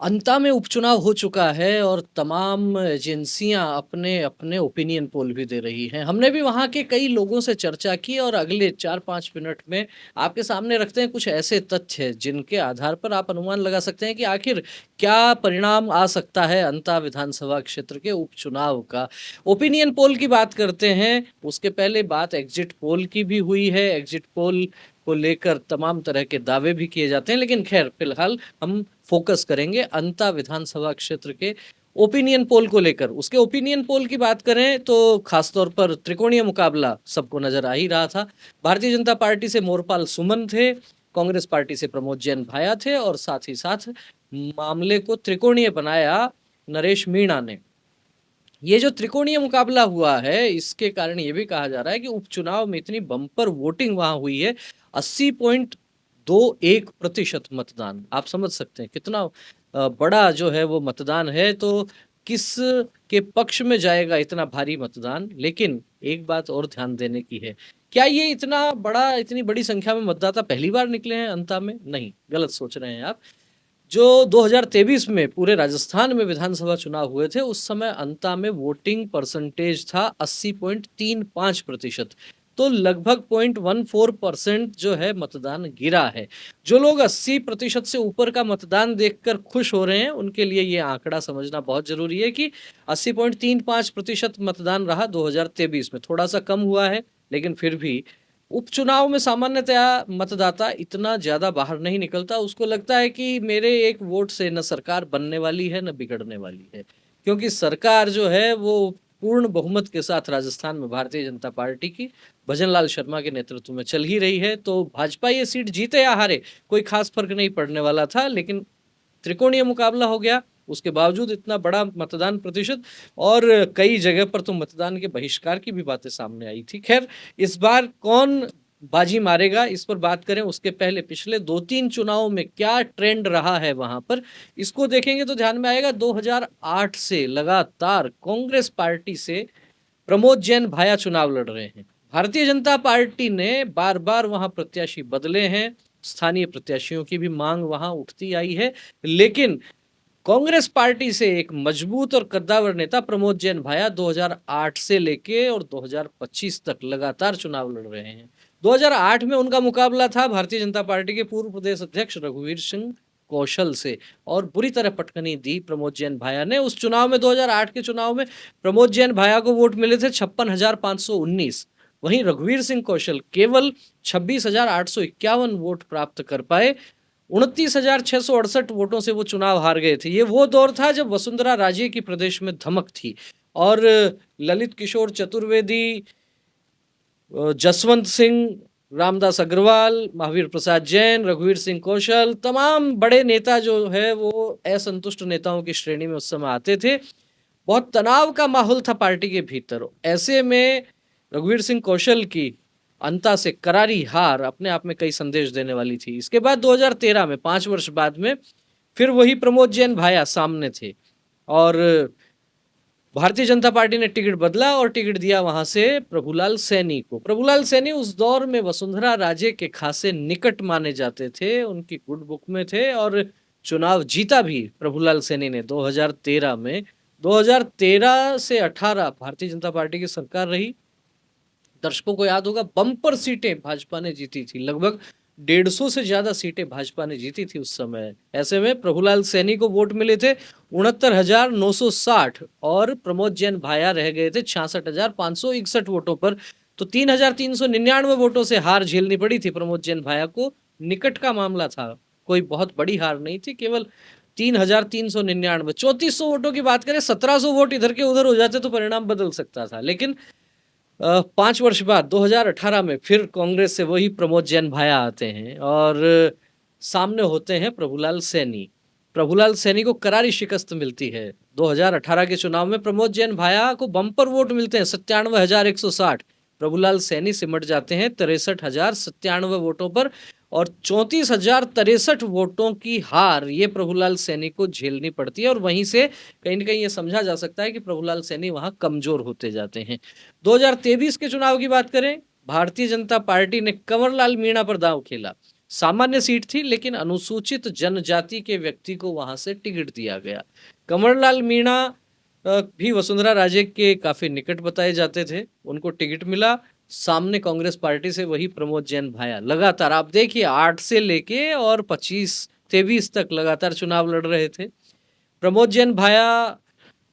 अंता में उपचुनाव हो चुका है और तमाम एजेंसियां अपने अपने ओपिनियन पोल भी दे रही हैं। हमने भी वहां के कई लोगों से चर्चा की और अगले 4-5 मिनट में आपके सामने रखते हैं कुछ ऐसे तथ्य जिनके आधार पर आप अनुमान लगा सकते हैं कि आखिर क्या परिणाम आ सकता है अंता विधानसभा क्षेत्र के उपचुनाव का। ओपिनियन पोल की बात करते हैं, उसके पहले बात एग्जिट पोल की भी हुई है। एग्जिट पोल को लेकर तमाम तरह के दावे भी किए जाते हैं, लेकिन खैर फिलहाल हम फोकस करेंगे अंता विधानसभा क्षेत्र के ओपिनियन पोल को लेकर। उसके ओपिनियन पोल की बात करें तो खासतौर पर त्रिकोणीय मुकाबला सबको नजर आ ही रहा था। भारतीय जनता पार्टी से मोरपाल सुमन थे, कांग्रेस पार्टी से प्रमोद जैन भाया थे और साथ ही साथ मामले को त्रिकोणीय बनाया नरेश मीणा ने। ये जो त्रिकोणीय मुकाबला हुआ है इसके कारण ये भी कहा जा रहा है कि उपचुनाव में इतनी बम्पर वोटिंग वहां हुई है। 80.21% मतदान, आप समझ सकते हैं कितना बड़ा जो है वो मतदान है। तो किस के पक्ष में जाएगा इतना भारी मतदान। लेकिन एक बात और ध्यान देने की है, क्या ये इतनी बड़ी संख्या में मतदाता पहली बार निकले हैं अंता में? नहीं, गलत सोच रहे हैं आप। जो 2023 में पूरे राजस्थान में विधानसभा चुनाव हुए थे उस समय अंता में वोटिंग परसेंटेज था 80.35%। तो लगभग 0.14% जो है मतदान गिरा है। जो लोग 80% से ऊपर का मतदान देखकर खुश हो रहे हैं उनके लिए ये आंकड़ा समझना बहुत जरूरी है कि 80.35% मतदान रहा 2023 में। थोड़ा सा कम हुआ है, लेकिन फिर भी उपचुनाव में सामान्यतया मतदाता इतना ज्यादा बाहर नहीं निकलता। उसको लगता है कि मेरे एक वोट से न सरकार बनने वाली है न बिगड़ने वाली है, क्योंकि सरकार जो है वो पूर्ण बहुमत के साथ राजस्थान में भारतीय जनता पार्टी की भजनलाल शर्मा के नेतृत्व में चल ही रही है। तो भाजपा ये सीट जीते या हारे कोई खास फर्क नहीं पड़ने वाला था, लेकिन त्रिकोणीय मुकाबला हो गया। उसके बावजूद इतना बड़ा मतदान प्रतिशत और कई जगह पर तो मतदान के बहिष्कार की भी बातें सामने आई थी। खैर, इस बार कौन बाजी मारेगा इस पर बात करें उसके पहले पिछले 2-3 चुनावों में क्या ट्रेंड रहा है वहां पर, इसको देखेंगे तो ध्यान में आएगा। 2008 से लगातार कांग्रेस पार्टी से प्रमोद जैन भाया चुनाव लड़ रहे हैं। भारतीय जनता पार्टी ने बार बार वहां प्रत्याशी बदले हैं, स्थानीय प्रत्याशियों की भी मांग वहां उठती आई है, लेकिन कांग्रेस पार्टी से एक मजबूत और कद्दावर नेता प्रमोद जैन भाया 2008 से लेके और 2025 तक लगातार चुनाव लड़ रहे हैं। 2008 में उनका मुकाबला था भारतीय जनता पार्टी के पूर्व प्रदेश अध्यक्ष रघुवीर सिंह कौशल से और बुरी तरह पटकनी दी प्रमोद जैन भाया ने। उस चुनाव में 2008 के चुनाव में प्रमोद जैन भाया को वोट मिले थे 56,519। वहीं रघुवीर सिंह कौशल केवल 26,851 वोट प्राप्त कर पाए। 29,668 वोटों से वो चुनाव हार गए थे। ये वो दौर था जब वसुंधरा राजे की प्रदेश में धमक थी और ललित किशोर चतुर्वेदी, जसवंत सिंह, रामदास अग्रवाल, महावीर प्रसाद जैन, रघुवीर सिंह कौशल, तमाम बड़े नेता जो है वो असंतुष्ट नेताओं की श्रेणी में उस समय आते थे। बहुत तनाव का माहौल था पार्टी के भीतर। ऐसे में रघुवीर सिंह कौशल की अंता से करारी हार अपने आप में कई संदेश देने वाली थी। इसके बाद 2013 में 5 वर्ष बाद में फिर वही प्रमोद जैन भाया सामने थे और भारतीय जनता पार्टी ने टिकट बदला और टिकट दिया वहां से प्रभुलाल सैनी को। प्रभुलाल सैनी उस दौर में वसुंधरा राजे के खासे निकट माने जाते थे, उनकी गुड बुक में थे और चुनाव जीता भी प्रभुलाल सैनी ने 2013 में। 2013 से 18 भारतीय जनता पार्टी की सरकार रही। दर्शकों को याद होगा बम्पर सीटें भाजपा ने जीती थी, लगभग 150 से ज्यादा सीटें भाजपा ने जीती थी उस समय। ऐसे में प्रभुलाल सैनी को वोट मिले थे 69,960 और प्रमोद जैन भाया रह गए थे 66,561 वोटों पर। तो 3,399 वोटों से हार झेलनी पड़ी थी प्रमोद जैन भाया को। निकट का मामला था, कोई बहुत बड़ी हार नहीं थी, केवल 3,399। 3400 वोटों की बात करें, 1700 वोट इधर के उधर हो जाते तो परिणाम बदल सकता था। लेकिन 5 वर्ष बाद 2018 में फिर कांग्रेस से वही प्रमोद जैन भाया आते हैं और सामने होते हैं प्रभुलाल सैनी। प्रभुलाल सैनी को करारी शिकस्त मिलती है। 2018 के चुनाव में प्रमोद जैन भाया को बम्पर वोट मिलते हैं 97,160। प्रभुलाल सैनी सिमट जाते हैं 63,097 वोटों पर और 34,063 वोटों की हार ये प्रभुलाल सैनी को झेलनी पड़ती है और वहीं से कहीं ना कहीं ये समझा जा सकता है कि प्रभुलाल सैनी वहां कमजोर होते जाते हैं। 2023 के चुनाव की बात करें, भारतीय जनता पार्टी ने कंवरलाल मीणा पर दांव खेला। सामान्य सीट थी लेकिन अनुसूचित जनजाति के व्यक्ति को वहां से टिकट दिया गया। कंवरलाल मीणा भी वसुंधरा राजे के काफी निकट बताए जाते थे, उनको टिकट मिला। सामने कांग्रेस पार्टी से वही प्रमोद जैन भाया लगातार आप देखिए 8 से लेके और 25-23 तक लगातार चुनाव लड़ रहे थे। प्रमोद जैन भाया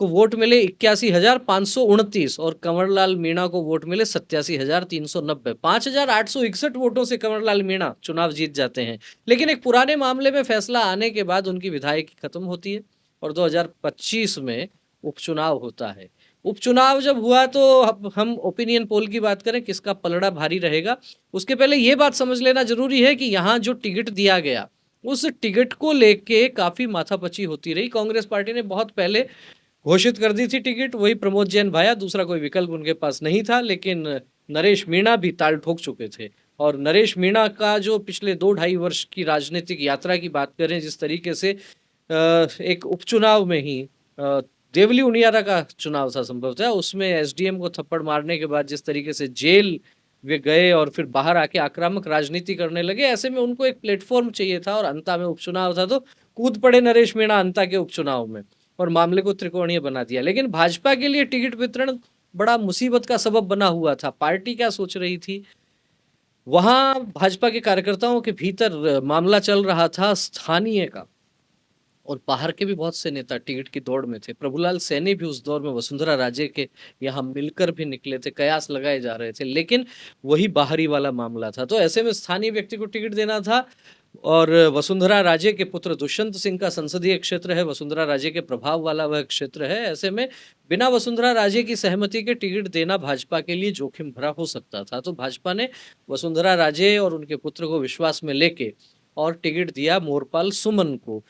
को वोट मिले 81,529 और कंवरलाल मीणा को वोट मिले 87,390। 5,861 वोटों से कंवरलाल मीणा चुनाव जीत जाते हैं। लेकिन एक पुराने मामले में फैसला आने के बाद उनकी विधायकी खत्म होती है और 2025 में उपचुनाव होता है। उपचुनाव जब हुआ तो अब हम ओपिनियन पोल की बात करें किसका पलड़ा भारी रहेगा, उसके पहले ये बात समझ लेना जरूरी है कि यहाँ जो टिकट दिया गया उस टिकट को लेके काफी माथापची होती रही। कांग्रेस पार्टी ने बहुत पहले घोषित कर दी थी टिकट, वही प्रमोद जैन भाया, दूसरा कोई विकल्प उनके पास नहीं था। लेकिन नरेश मीणा भी ताल ठोक चुके थे और नरेश मीणा का जो पिछले 2-2.5 वर्ष की राजनीतिक यात्रा की बात करें, जिस तरीके से एक उपचुनाव में ही देवली उनियारा का चुनाव था संभवतः, उसमें एसडीएम को थप्पड़ मारने के बाद जिस तरीके से जेल वे गए और फिर बाहर आके आक्रामक राजनीति करने लगे, ऐसे में उनको एक प्लेटफॉर्म चाहिए था और अंता में उपचुनाव था तो कूद पड़े नरेश मीणा अंता के उपचुनाव में और मामले को त्रिकोणीय बना दिया। लेकिन भाजपा के लिए टिकट वितरण बड़ा मुसीबत का सबब बना हुआ था। पार्टी क्या सोच रही थी, वहां भाजपा के कार्यकर्ताओं के भीतर मामला चल रहा था स्थानीय का और बाहर के भी बहुत से नेता टिकट की दौड़ में थे। प्रभुलाल सैनी भी उस दौर में वसुंधरा राजे के यहाँ मिलकर भी निकले थे, कयास लगाए जा रहे थे, लेकिन वही बाहरी वाला मामला था। तो ऐसे में स्थानीय व्यक्ति को टिकट देना था और वसुंधरा राजे के पुत्र दुष्यंत सिंह का संसदीय क्षेत्र है, वसुंधरा राजे के प्रभाव वाला वह क्षेत्र है। ऐसे में बिना वसुंधरा राजे की सहमति के टिकट देना भाजपा के लिए जोखिम भरा हो सकता था। तो भाजपा ने वसुंधरा राजे और उनके पुत्र को विश्वास में लेके और टिकट दिया मोरपाल सुमन को।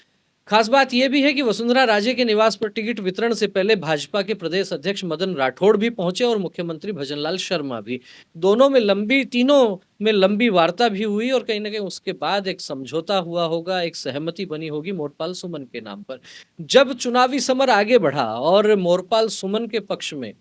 खास बात यह भी है कि वसुंधरा राजे के निवास पर टिकट वितरण से पहले भाजपा के प्रदेश अध्यक्ष मदन राठौड़ भी पहुंचे और मुख्यमंत्री भजनलाल शर्मा भी। तीनों में लंबी वार्ता भी हुई और कहीं ना कहीं उसके बाद एक समझौता हुआ होगा, एक सहमति बनी होगी मोरपाल सुमन के नाम पर। जब चुनावी समर आगे बढ़ा और मोरपाल सुमन के पक्ष में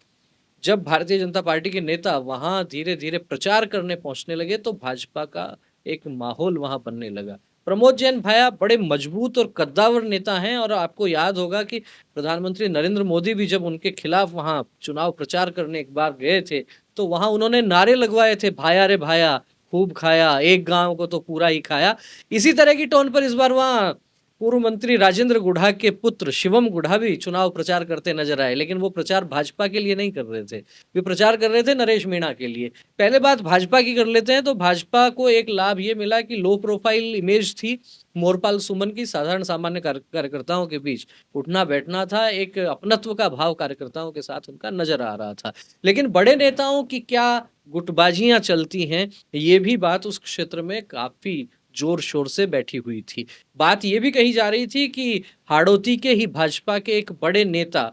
जब भारतीय जनता पार्टी के नेता वहां धीरे धीरे प्रचार करने पहुंचने लगे तो भाजपा का एक माहौल वहां बनने लगा। प्रमोद जैन भाया बड़े मजबूत और कद्दावर नेता हैं और आपको याद होगा कि प्रधानमंत्री नरेंद्र मोदी भी जब उनके खिलाफ वहां चुनाव प्रचार करने एक बार गए थे तो वहां उन्होंने नारे लगवाए थे, भाया रे भाया खूब खाया, एक गांव को तो पूरा ही खाया। इसी तरह की टोन पर इस बार वहां पूर्व मंत्री राजेंद्र गुढ़ा के पुत्र शिवम गुढ़ा भी चुनाव प्रचार करते नजर आए, लेकिन वो प्रचार भाजपा के लिए नहीं कर रहे थे, वे प्रचार कर रहे थे नरेश मीणा के लिए। पहले बात भाजपा की कर लेते हैं तो भाजपा को एक लाभ ये मिला कि लो प्रोफाइल इमेज थी मोरपाल सुमन की, साधारण सामान्य कार्यकर्ताओं के बीच उठना बैठना था, एक अपनत्व का भाव कार्यकर्ताओं के साथ उनका नजर आ रहा था। लेकिन बड़े नेताओं की क्या गुटबाजियां चलती हैं, ये भी बात उस क्षेत्र में काफी जोर शोर से बैठी हुई थी। बात यह भी कही जा रही थी कि हाड़ौती के ही भाजपा के एक बड़े नेता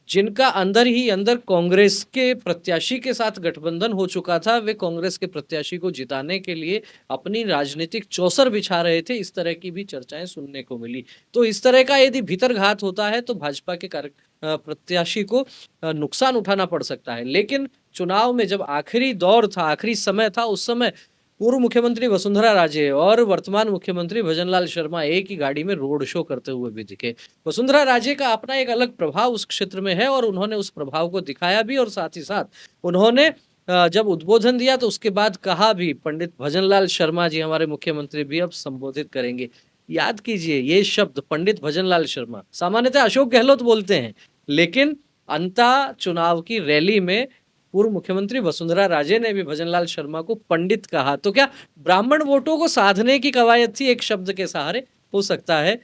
जिनका अंदर ही अंदर कांग्रेस के प्रत्याशी के साथ गठबंधन हो चुका था, वे कांग्रेस के प्रत्याशी को जिताने के लिए अपनी राजनीतिक चौसर बिछा रहे थे, इस तरह की भी चर्चाएं सुनने को मिली। तो इस तरह का यदि भीतरघात होता है तो भाजपा के प्रत्याशी को नुकसान उठाना पड़ सकता है। लेकिन चुनाव में जब आखिरी दौर था, आखिरी समय था, उस समय पूर्व मुख्यमंत्री वसुंधरा राजे और वर्तमान मुख्यमंत्री भजनलाल शर्मा एक ही गाड़ी में रोड शो करते हुए भी दिखे। वसुंधरा राजे का अपना एक अलग प्रभाव उस क्षेत्र में है और उन्होंने उस प्रभाव को दिखाया भी और साथ ही साथ उन्होंने जब उद्बोधन दिया तो उसके बाद कहा भी पंडित भजनलाल शर्मा जी हमारे मुख्यमंत्री भी अब संबोधित करेंगे। याद कीजिए ये शब्द पंडित भजनलाल शर्मा, सामान्यतः अशोक गहलोत बोलते हैं, लेकिन अंता चुनाव की रैली में पूर्व मुख्यमंत्री वसुंधरा राजे ने भी भजनलाल शर्मा को पंडित कहा। तो क्या ब्राह्मण वोटों को साधने की कवायद थी एक शब्द के सहारे? हो सकता है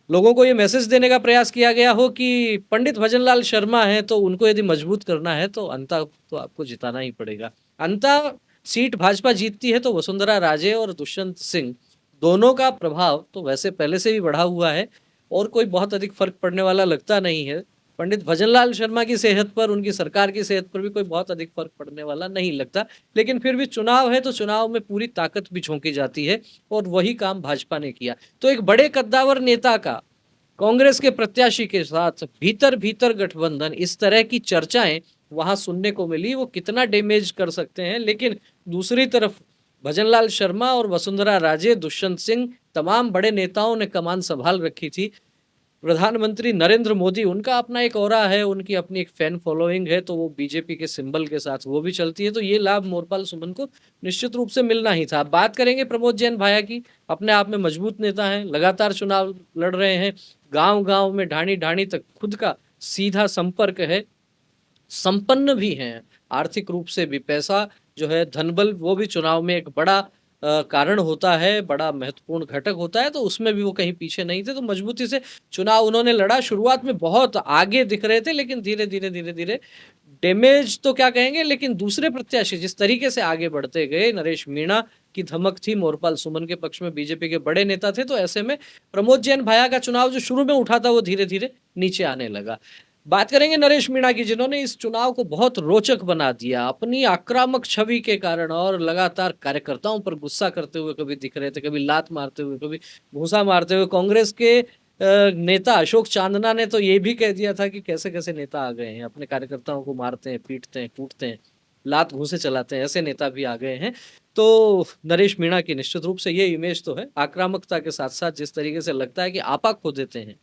लोगों को ये मैसेज देने का प्रयास किया गया हो कि पंडित भजनलाल शर्मा है तो उनको यदि मजबूत करना है तो अंता तो आपको जिताना ही पड़ेगा। अंता सीट भाजपा जीतती है तो वसुंधरा राजे और दुष्यंत सिंह दोनों का प्रभाव तो वैसे पहले से भी बढ़ा हुआ है और कोई बहुत अधिक फर्क पड़ने वाला लगता नहीं है। पंडित भजनलाल शर्मा की सेहत पर, उनकी सरकार की सेहत पर भी कोई बहुत अधिक फर्क पड़ने वाला नहीं लगता। लेकिन फिर भी चुनाव है तो चुनाव में पूरी ताकत भी झोंकी जाती है और वही काम भाजपा ने किया। तो एक बड़े कद्दावर नेता का कांग्रेस के प्रत्याशी के साथ भीतर भीतर गठबंधन, इस तरह की चर्चाएं वहां सुनने को मिली। वो कितना डैमेज कर सकते हैं, लेकिन दूसरी तरफ भजनलाल शर्मा और वसुंधरा राजे, दुष्यंत सिंह, तमाम बड़े नेताओं ने कमान संभाल रखी थी। प्रधानमंत्री नरेंद्र मोदी, उनका अपना एक ऑरा है, उनकी अपनी एक फैन फॉलोइंग है, तो वो बीजेपी के सिंबल के साथ वो भी चलती है, तो ये लाभ मोरपाल सुमन को निश्चित रूप से मिलना ही था। बात करेंगे प्रमोद जैन भाया की, अपने आप में मजबूत नेता हैं, लगातार चुनाव लड़ रहे हैं, गांव-गांव में ढाणी-ढाणी तक खुद का सीधा संपर्क है, संपन्न भी हैं, आर्थिक रूप से भी। पैसा जो है, धनबल, वो भी चुनाव में एक बड़ा कारण होता है, बड़ा महत्वपूर्ण घटक होता है, तो उसमें भी वो कहीं पीछे नहीं थे, तो मजबूती से चुनाव उन्होंने लड़ा। शुरुआत में बहुत आगे दिख रहे थे, लेकिन धीरे-धीरे, धीरे-धीरे डैमेज तो क्या कहेंगे, लेकिन दूसरे प्रत्याशी जिस तरीके से आगे बढ़ते गए, नरेश मीणा की धमक थी, मोरपाल सुमन के पक्ष में बीजेपी के बड़े नेता थे, तो ऐसे में प्रमोद जैन भाया का चुनाव जो शुरू में उठा था, वो धीरे-धीरे नीचे आने लगा। बात करेंगे नरेश मीणा की, जिन्होंने इस चुनाव को बहुत रोचक बना दिया अपनी आक्रामक छवि के कारण, और लगातार कार्यकर्ताओं पर गुस्सा करते हुए कभी दिख रहे थे, कभी लात मारते हुए, कभी घूंसा मारते हुए। कांग्रेस के नेता अशोक चांदना ने तो ये भी कह दिया था कि कैसे-कैसे नेता आ गए हैं, अपने कार्यकर्ताओं को मारते हैं, पीटते हैं, कूटते हैं, लात घूंसे चलाते हैं, ऐसे नेता भी आ गए हैं। तो नरेश मीणा की निश्चित रूप से ये इमेज तो है, आक्रामकता के साथ-साथ जिस तरीके से लगता है कि आपा खो देते हैं,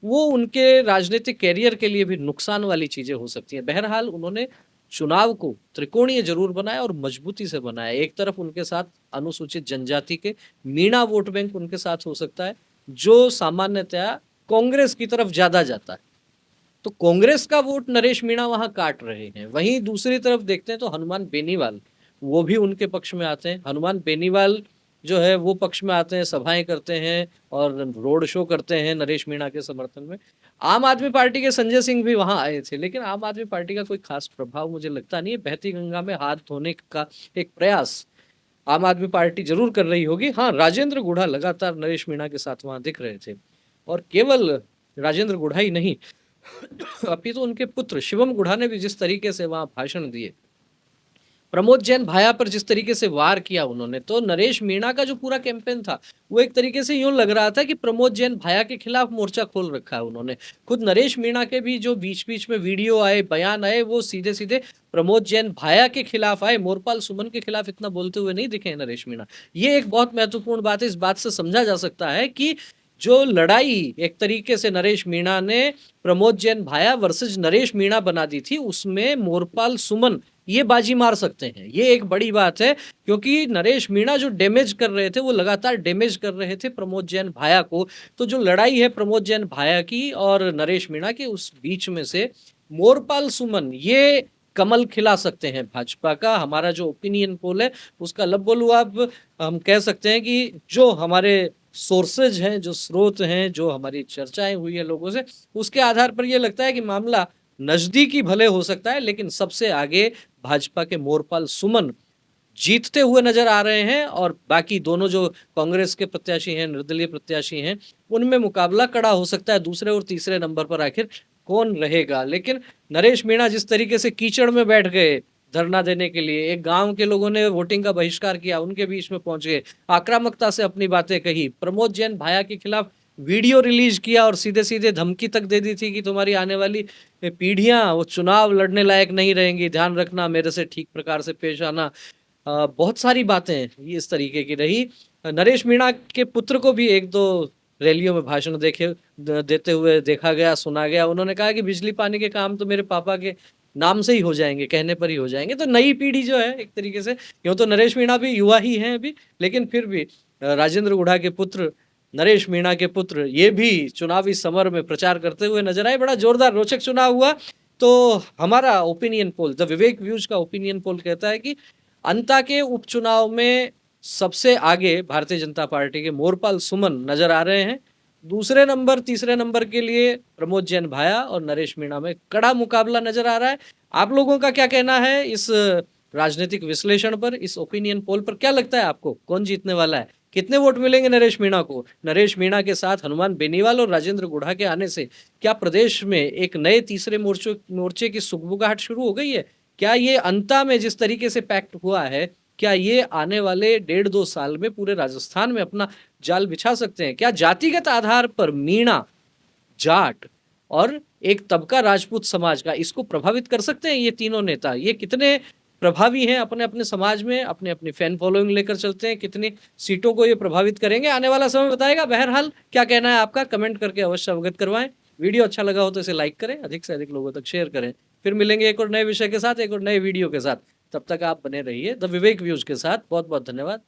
वो उनके राजनीतिक कैरियर के लिए भी नुकसान वाली चीजें हो सकती हैं। बहरहाल उन्होंने चुनाव को त्रिकोणीय जरूर बनाया और मजबूती से बनाया। एक तरफ उनके साथ अनुसूचित जनजाति के मीणा वोट बैंक उनके साथ हो सकता है, जो सामान्यतया कांग्रेस की तरफ ज्यादा जाता है, तो कांग्रेस का वोट नरेश मीणा वहां काट रहे हैं। वहीं दूसरी तरफ देखते हैं तो हनुमान बेनीवाल, वो भी उनके पक्ष में आते हैं। हनुमान बेनीवाल जो है वो पक्ष में आते हैं, सभाएं करते हैं और रोड शो करते हैं नरेश मीणा के समर्थन में। आम आदमी पार्टी के संजय सिंह भी वहां आए थे, लेकिन आम आदमी पार्टी का कोई खास प्रभाव मुझे लगता नहीं है। बहती गंगा में हाथ धोने का एक प्रयास आम आदमी पार्टी जरूर कर रही होगी। हाँ, राजेंद्र गुढ़ा लगातार नरेश मीणा के साथ वहां दिख रहे थे, और केवल राजेंद्र गुढ़ा ही नहीं, अभी तो उनके पुत्र शिवम गुढ़ा ने भी जिस तरीके से वहां भाषण दिए, प्रमोद जैन भाया पर जिस तरीके से वार किया उन्होंने, तो नरेश मीणा का जो पूरा कैंपेन था, वो एक तरीके से यूं लग रहा था कि प्रमोद जैन भाया के खिलाफ मोर्चा खोल रखा है उन्होंने। खुद नरेश मीणा के भी जो बीच बीच में वीडियो आए, बयान आए, वो सीधे सीधे प्रमोद जैन भाया के खिलाफ आए, मोरपाल सुमन के खिलाफ इतना बोलते हुए नहीं दिखे नरेश मीणा। ये एक बहुत महत्वपूर्ण बात है। इस बात से समझा जा सकता है कि जो लड़ाई एक तरीके से नरेश मीणा ने प्रमोद जैन भाया वर्सेस नरेश मीणा बना दी थी, उसमें मोरपाल सुमन ये बाजी मार सकते हैं। ये एक बड़ी बात है, क्योंकि नरेश मीणा जो डैमेज कर रहे थे, वो लगातार डैमेज कर रहे थे प्रमोद जैन भाया को। तो जो लड़ाई है प्रमोद जैन भाया की और नरेश मीणा की, उस बीच में से मोरपाल सुमन ये कमल खिला सकते हैं भाजपा का। हमारा जो ओपिनियन पोल है उसका लब बोलू अब हम कह सकते हैं कि जो हमारे सोर्सेज हैं, जो स्रोत हैं, जो हमारी चर्चाएं हुई है लोगों से, उसके आधार पर यह लगता है कि मामला नजदीकी भले हो सकता है, लेकिन सबसे आगे भाजपा के मोरपाल सुमन जीतते हुए नजर आ रहे हैं, और बाकी दोनों जो कांग्रेस के प्रत्याशी हैं, निर्दलीय प्रत्याशी हैं, उनमें मुकाबला कड़ा हो सकता है। दूसरे और तीसरे नंबर पर आखिर कौन रहेगा। लेकिन नरेश मीणा जिस तरीके से कीचड़ में बैठ गए धरना देने के लिए, एक गांव के लोगों ने वोटिंग का बहिष्कार किया, उनके बीच में पहुंच गए, आक्रामकता से अपनी बातें कही, प्रमोद जैन भाया के खिलाफ वीडियो रिलीज किया और सीधे सीधे धमकी तक दे दी थी कि तुम्हारी आने वाली पीढ़ियां वो चुनाव लड़ने लायक नहीं रहेंगी, ध्यान रखना, मेरे से ठीक प्रकार से पेश आना। बहुत सारी बातें ये इस तरीके की रही। नरेश मीणा के पुत्र को भी एक दो रैलियों में भाषण देते हुए देखा गया, सुना गया। उन्होंने कहा कि बिजली पानी के काम तो मेरे पापा के नाम से ही हो जाएंगे, कहने पर ही हो जाएंगे। तो नई पीढ़ी जो है एक तरीके से, क्यों तो नरेश मीणा भी युवा ही हैं अभी, लेकिन फिर भी राजेंद्र गुढ़ा के पुत्र, नरेश मीणा के पुत्र, ये भी चुनावी समर में प्रचार करते हुए नजर आए। बड़ा जोरदार रोचक चुनाव हुआ। तो हमारा opinion poll, the Vivek views का ओपिनियन पोल कहता है कि अंता के उपचुनाव में सबसे आगे भारतीय जनता पार्टी के मोरपाल सुमन नजर आ रहे हैं। दूसरे नंबर, तीसरे नंबर के लिए प्रमोद जैन भाया और नरेश मीणा में कड़ा मुकाबला नजर आ रहा है। आप लोगों का क्या कहना है इस राजनीतिक विश्लेषण पर, इस ओपिनियन पोल पर? क्या लगता है आपको कौन जीतने वाला है? कितने वोट मिलेंगे नरेश मीणा को? नरेश मीणा के साथ हनुमान बेनीवाल और राजेंद्र गुढ़ा के आने से क्या प्रदेश में एक नए तीसरे मोर्चे की सुगबुगाहट शुरू हो गई है? क्या ये अंता में जिस तरीके से पैक्ट हुआ है, क्या ये आने वाले 1.5-2 साल में पूरे राजस्थान में अपना जाल बिछा सकते हैं? क्या जातिगत आधार पर मीणा, जाट और एक तबका राजपूत समाज का, इसको प्रभावित कर सकते हैं ये तीनों नेता? ये कितने प्रभावी हैं अपने-अपने समाज में, अपनी-अपनी फैन फॉलोइंग लेकर चलते हैं, कितनी सीटों को ये प्रभावित करेंगे, आने वाला समय बताएगा। बहरहाल क्या कहना है आपका कमेंट करके अवश्य अवगत करवाएँ। वीडियो अच्छा लगा हो तो इसे लाइक करें, अधिक से अधिक लोगों तक शेयर करें। फिर मिलेंगे एक और नए विषय के साथ, एक और नए वीडियो के साथ। तब तक आप बने रहिए द विवेक व्यूज़ के साथ। बहुत-बहुत धन्यवाद।